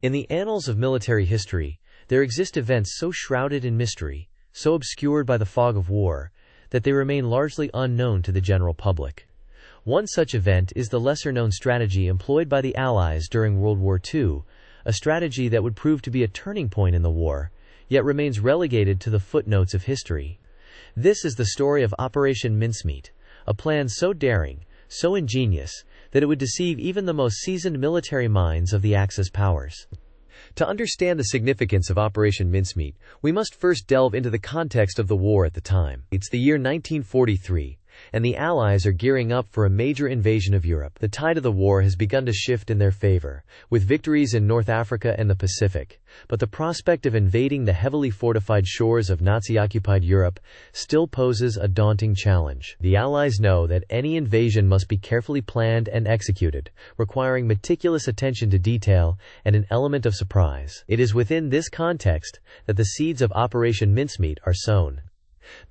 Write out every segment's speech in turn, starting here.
In the annals of military history, there exist events so shrouded in mystery, so obscured by the fog of war, that they remain largely unknown to the general public. One such event is the lesser-known strategy employed by the Allies during World War II, a strategy that would prove to be a turning point in the war, yet remains relegated to the footnotes of history. This is the story of Operation Mincemeat, a plan so daring, so ingenious, that it would deceive even the most seasoned military minds of the Axis powers. To understand the significance of Operation Mincemeat, we must first delve into the context of the war at the time. It's the year 1943, and the Allies are gearing up for a major invasion of Europe. The tide of the war has begun to shift in their favor, with victories in North Africa and the Pacific, but the prospect of invading the heavily fortified shores of Nazi-occupied Europe still poses a daunting challenge. The Allies know that any invasion must be carefully planned and executed, requiring meticulous attention to detail and an element of surprise. It is within this context that the seeds of Operation Mincemeat are sown.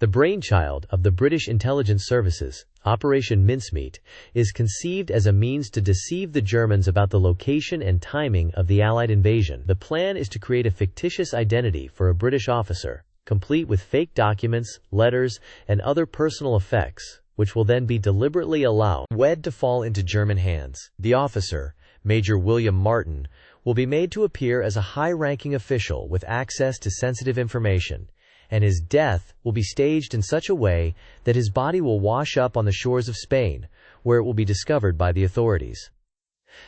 The brainchild of the British intelligence services, Operation Mincemeat, is conceived as a means to deceive the Germans about the location and timing of the Allied invasion. The plan is to create a fictitious identity for a British officer, complete with fake documents, letters, and other personal effects, which will then be deliberately allowed to fall into German hands. The officer, Major William Martin, will be made to appear as a high-ranking official with access to sensitive information, and his death will be staged in such a way that his body will wash up on the shores of Spain, where it will be discovered by the authorities.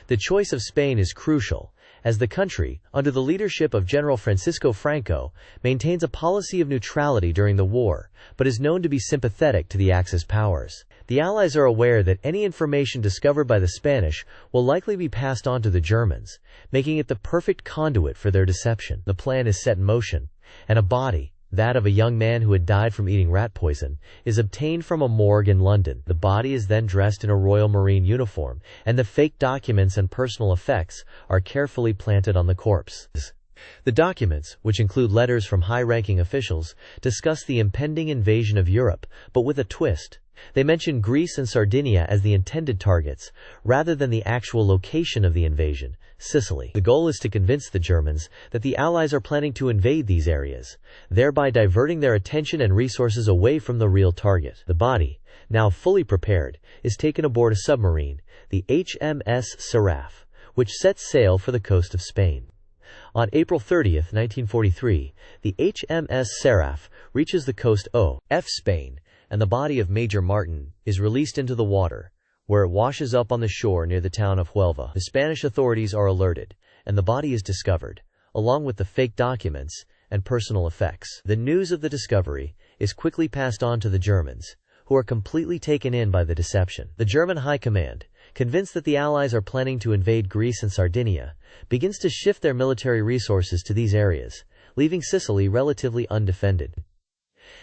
The choice of Spain is crucial, as the country, under the leadership of General Francisco Franco, maintains a policy of neutrality during the war, but is known to be sympathetic to the Axis powers. The Allies are aware that any information discovered by the Spanish will likely be passed on to the Germans, making it the perfect conduit for their deception. The plan is set in motion, and a body, that of a young man who had died from eating rat poison, is obtained from a morgue in London. The body is then dressed in a Royal Marine uniform, and the fake documents and personal effects are carefully planted on the corpse. The documents, which include letters from high-ranking officials, discuss the impending invasion of Europe, but with a twist. They mention Greece and Sardinia as the intended targets, rather than the actual location of the invasion, Sicily. The goal is to convince the Germans that the Allies are planning to invade these areas, thereby diverting their attention and resources away from the real target. The body, now fully prepared, is taken aboard a submarine, the HMS Seraph, which sets sail for the coast of Spain. On April 30, 1943, the HMS Seraph reaches the coast of Spain, and the body of Major Martin is released into the water, where it washes up on the shore near the town of Huelva. The Spanish authorities are alerted, and the body is discovered, along with the fake documents and personal effects. The news of the discovery is quickly passed on to the Germans, who are completely taken in by the deception. The German High Command, convinced that the Allies are planning to invade Greece and Sardinia, begins to shift their military resources to these areas, leaving Sicily relatively undefended.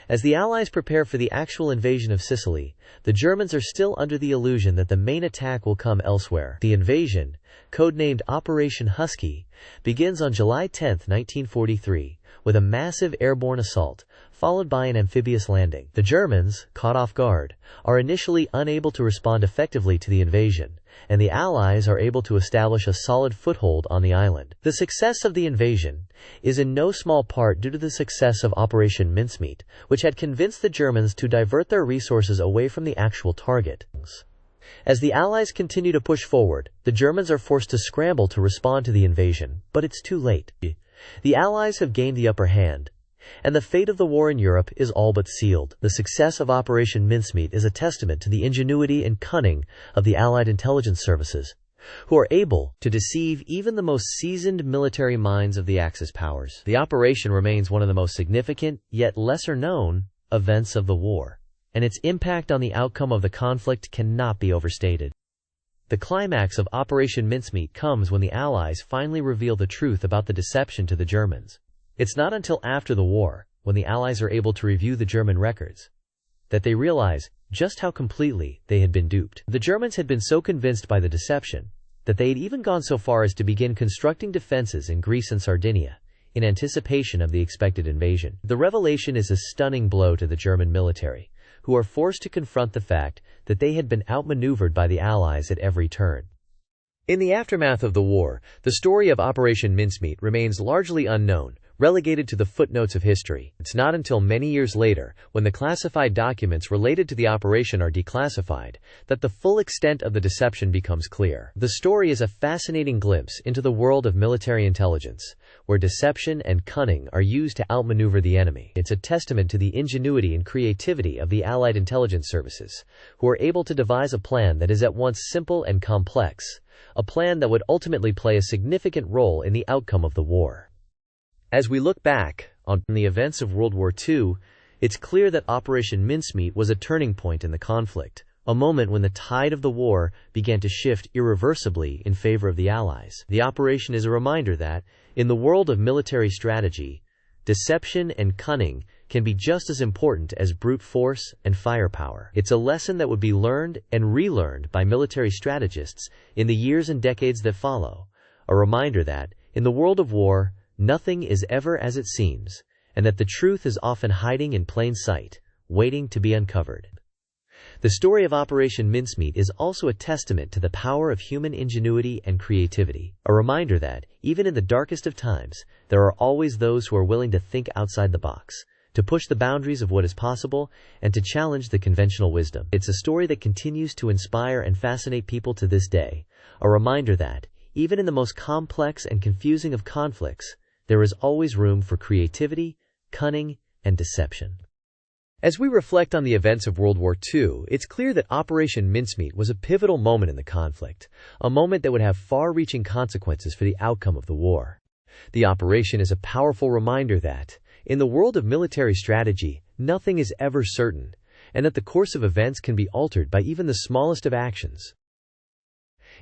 As the Allies prepare for the actual invasion of Sicily, the Germans are still under the illusion that the main attack will come elsewhere. The invasion, codenamed Operation Husky, begins on July 10, 1943, with a massive airborne assault, followed by an amphibious landing. The Germans, caught off guard, are initially unable to respond effectively to the invasion, and the Allies are able to establish a solid foothold on the island. The success of the invasion is in no small part due to the success of Operation Mincemeat, which had convinced the Germans to divert their resources away from the actual target. As the Allies continue to push forward, the Germans are forced to scramble to respond to the invasion, but it's too late. The Allies have gained the upper hand, and the fate of the war in Europe is all but sealed. The success of Operation Mincemeat is a testament to the ingenuity and cunning of the Allied intelligence services, who are able to deceive even the most seasoned military minds of the Axis powers. The operation remains one of the most significant, yet lesser-known, events of the war, and its impact on the outcome of the conflict cannot be overstated. The climax of Operation Mincemeat comes when the Allies finally reveal the truth about the deception to the Germans. It's not until after the war, when the Allies are able to review the German records, that they realize just how completely they had been duped. The Germans had been so convinced by the deception that they had even gone so far as to begin constructing defenses in Greece and Sardinia, in anticipation of the expected invasion. The revelation is a stunning blow to the German military, who are forced to confront the fact that they had been outmaneuvered by the Allies at every turn. In the aftermath of the war, the story of Operation Mincemeat remains largely unknown, relegated to the footnotes of history. It's not until many years later, when the classified documents related to the operation are declassified, that the full extent of the deception becomes clear. The story is a fascinating glimpse into the world of military intelligence, where deception and cunning are used to outmaneuver the enemy. It's a testament to the ingenuity and creativity of the Allied intelligence services, who are able to devise a plan that is at once simple and complex, a plan that would ultimately play a significant role in the outcome of the war. As we look back on the events of World War II, it's clear that Operation Mincemeat was a turning point in the conflict, a moment when the tide of the war began to shift irreversibly in favor of the Allies. The operation is a reminder that, in the world of military strategy, deception and cunning can be just as important as brute force and firepower. It's a lesson that would be learned and relearned by military strategists in the years and decades that follow, a reminder that, in the world of war, nothing is ever as it seems, and that the truth is often hiding in plain sight, waiting to be uncovered. The story of Operation Mincemeat is also a testament to the power of human ingenuity and creativity, a reminder that, even in the darkest of times, there are always those who are willing to think outside the box, to push the boundaries of what is possible, and to challenge the conventional wisdom. It's a story that continues to inspire and fascinate people to this day, a reminder that, even in the most complex and confusing of conflicts, there is always room for creativity, cunning, and deception. As we reflect on the events of World War II, it's clear that Operation Mincemeat was a pivotal moment in the conflict, a moment that would have far-reaching consequences for the outcome of the war. The operation is a powerful reminder that, in the world of military strategy, nothing is ever certain, and that the course of events can be altered by even the smallest of actions.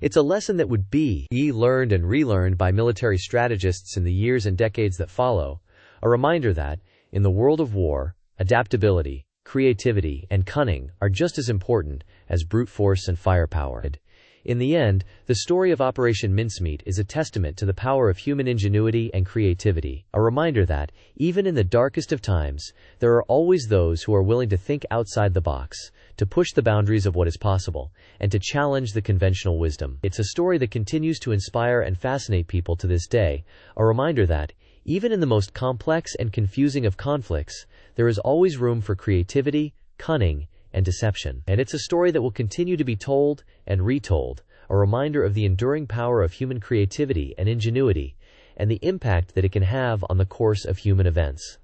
It's a lesson that would be learned and relearned by military strategists in the years and decades that follow, a reminder that, in the world of war, adaptability, creativity, and cunning are just as important as brute force and firepower. In the end, the story of Operation Mincemeat is a testament to the power of human ingenuity and creativity, a reminder that, even in the darkest of times, there are always those who are willing to think outside the box, to push the boundaries of what is possible, and to challenge the conventional wisdom. It's a story that continues to inspire and fascinate people to this day, a reminder that, even in the most complex and confusing of conflicts, there is always room for creativity, cunning, and deception. And it's a story that will continue to be told and retold, a reminder of the enduring power of human creativity and ingenuity, and the impact that it can have on the course of human events.